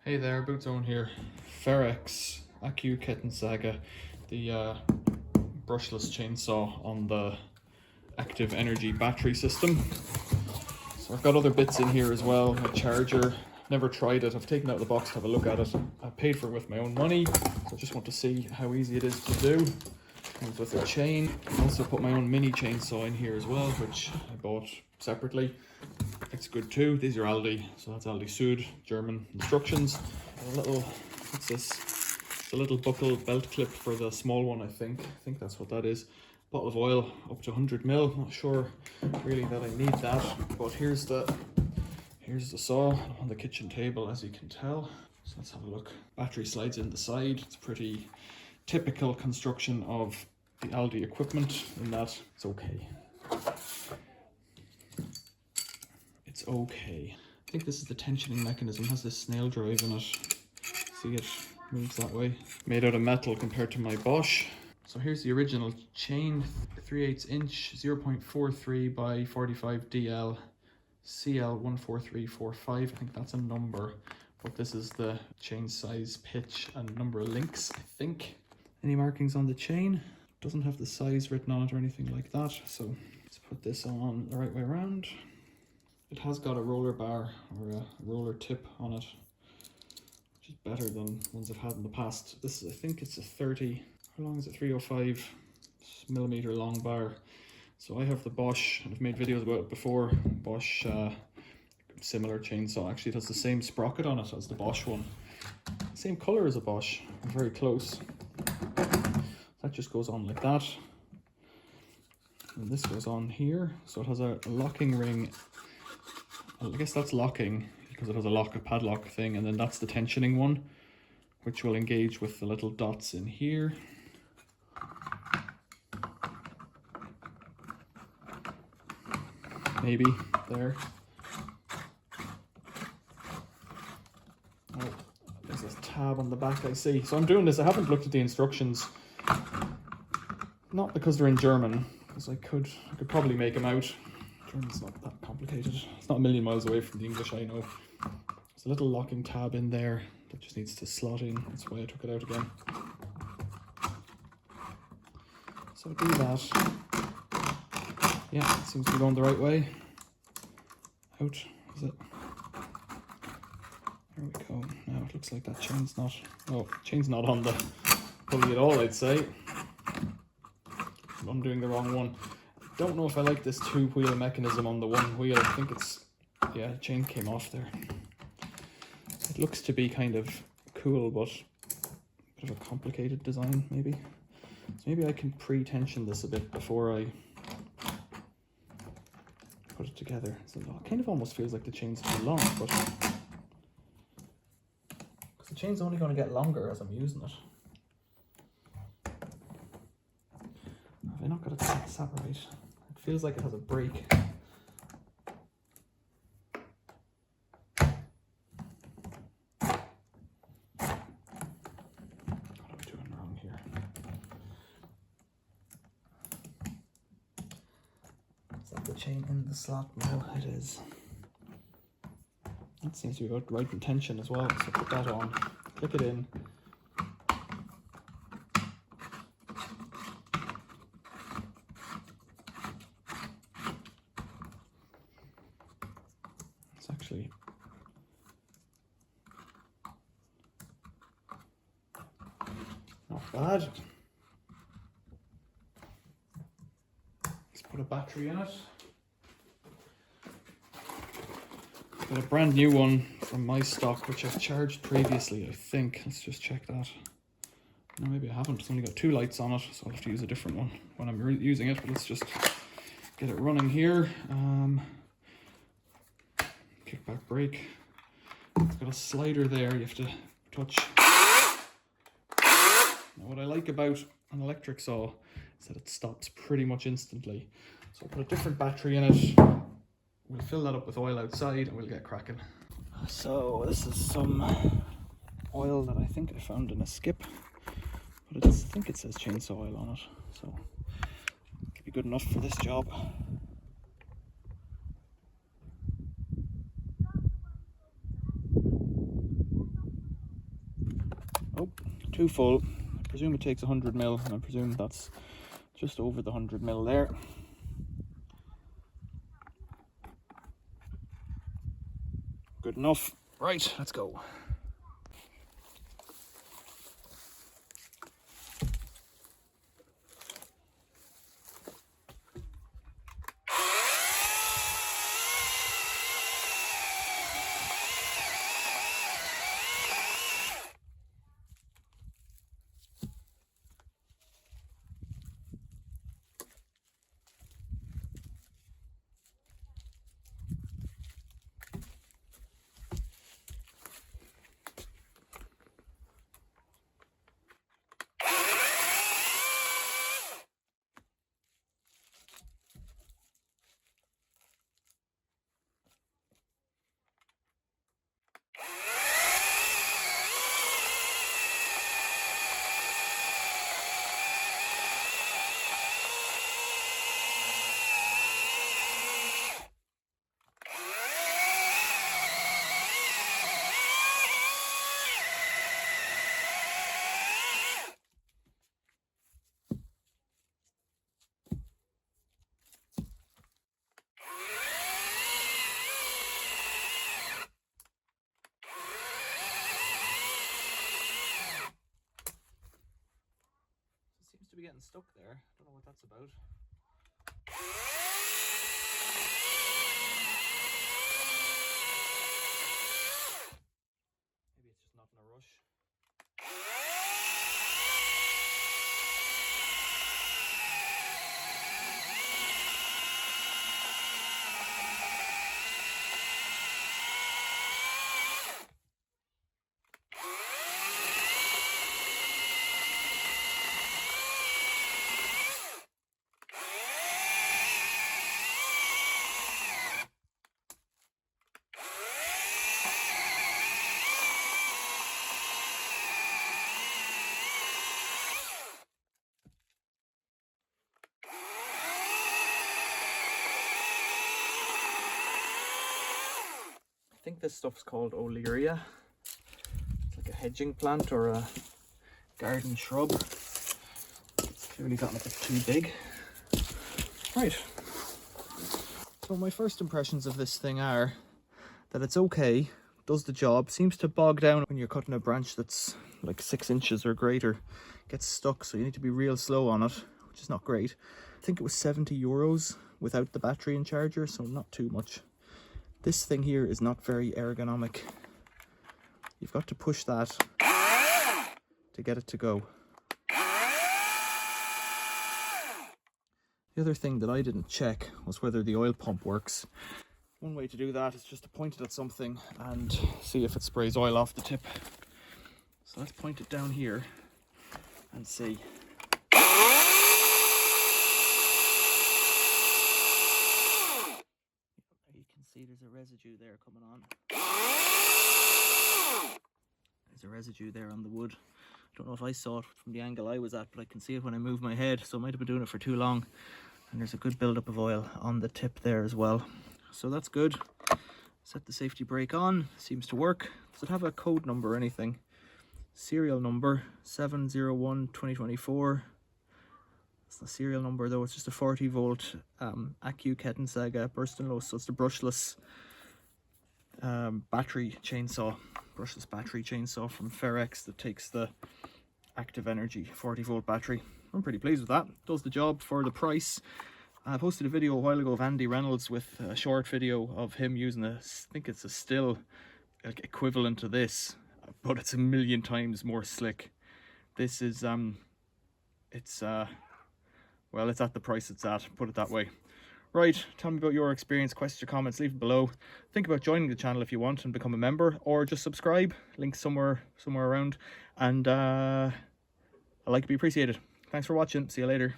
Hey there, Bootzone here. Ferrex Accu Kettensäge, the brushless chainsaw on the active energy battery system. So I've got other bits in here as well, a charger. Never tried it, I've taken it out of the box to have a look at it. I paid for it with my own money, so I just want to see how easy it is to do. Comes with a chain. I also put my own mini chainsaw in here as well, which I bought separately. It's good too. These are Aldi, so that's Aldi Sud, German instructions. A little, what's this? It's a little buckle belt clip for the small one, I think. I think that's what that is. Bottle of oil up to 100 ml. Not sure really that I need that, but here's the saw on the kitchen table, as you can tell. So let's have a look. Battery slides in the side. It's pretty typical construction of the Aldi equipment in that it's okay. It's okay. I think this is the tensioning mechanism. It has this snail drive in it. See, it moves that way. Made out of metal compared to my Bosch. So here's the original chain, 3/8 inch, 0.43 by 45 DL, CL14345. I think that's a number, but this is the chain size, pitch, and number of links, I think. Any markings on the chain? Doesn't have the size written on it or anything like that. So let's put this on the right way around. It has got a roller bar or a roller tip on it, which is better than ones I've had in the past. This is, I think it's a 30, how long is it? 305 millimeter long bar. So I have the Bosch, and I've made videos about it before. Bosch, similar chainsaw. Actually, it has the same sprocket on it as the Bosch one. Same color as a Bosch, very close. That just goes on like that. And this goes on here. So it has a locking ring. I guess that's locking because it has a padlock thing, and then that's the tensioning one, which will engage with the little dots in here. Maybe there. Oh, there's this tab on the back, I see. So I'm doing this. I haven't looked at the instructions, not because they're in German, because I could probably make them out. German's not that complicated. It's not a million miles away from the English, I know. There's a little locking tab in there that just needs to slot in. That's why I took it out again. So do that. Yeah, it seems to be going the right way. Out, is it? There we go. Now it looks like that chain's not on the pulley at all, I'd say. I'm doing the wrong one. Don't know if I like this two-wheel mechanism on the one wheel. I think it's, yeah, the chain came off there. It looks to be kind of cool, but a bit of a complicated design, maybe. So maybe I can pre-tension this a bit before I put it together. So it kind of almost feels like the chain's too long, but because the chain's only going to get longer as I'm using it. Have I not got it sat right? It feels like it has a break. What am I doing wrong here? Is that the chain in the slot? No, it is. That seems to be about right in tension as well, so put that on, click it in. It's actually not bad. Let's put a battery in it. Got a brand new one from my stock, which I've charged previously, I think. Let's just check that. No, maybe I haven't. It's only got 2 lights on it, so I'll have to use a different one when I'm using it. But let's just get it running here. Kickback brake. It's got a slider there you have to touch. Now, what I like about an electric saw is that it stops pretty much instantly. So I'll put a different battery in it. We'll fill that up with oil outside and we'll get cracking. So this is some oil that I think I found in a skip, but I think it says chainsaw oil on it, so it could be good enough for this job. Oh, too full. I presume it takes 100 ml, and I presume that's just over the 100 ml there. Good enough. Right, let's go. Seems to be getting stuck there. Don't know what that's about. Maybe it's just not in a rush. I think this stuff's called Olearia. It's like a hedging plant or a garden shrub. It's clearly gotten a bit too big. Right. So my first impressions of this thing are that it's okay, does the job, seems to bog down when you're cutting a branch that's like 6 inches or greater. Gets stuck, so you need to be real slow on it, which is not great. I think it was €70 without the battery and charger, so not too much. This thing here is not very ergonomic. You've got to push that to get it to go. The other thing that I didn't check was whether the oil pump works. One way to do that is just to point it at something and see if it sprays oil off the tip. So let's point it down here and see. You can see there's a residue there coming on. There's a residue there on the wood. I don't know if I saw it from the angle I was at, but I can see it when I move my head, so I might have been doing it for too long. And there's a good buildup of oil on the tip there as well. So that's good. Set the safety brake on, seems to work. Does it have a code number or anything? Serial number 701-2024. That's the serial number though, it's just a 40 volt Accu Kettensäge burst and low, so it's the brushless battery chainsaw. Brushless battery chainsaw from Ferrex that takes the active energy 40 volt battery. I'm pretty pleased with that. Does the job for the price. I posted a video a while ago of Andy Reynolds with a short video of him using a, I think it's a still like equivalent to this, but it's a million times more slick. This is well, it's at the price it's at, put it that way. Right, tell me about your experience, questions or comments, leave it below. Think about joining the channel if you want and become a member, or just subscribe, link somewhere around, and a like would be appreciated. Thanks for watching, see you later.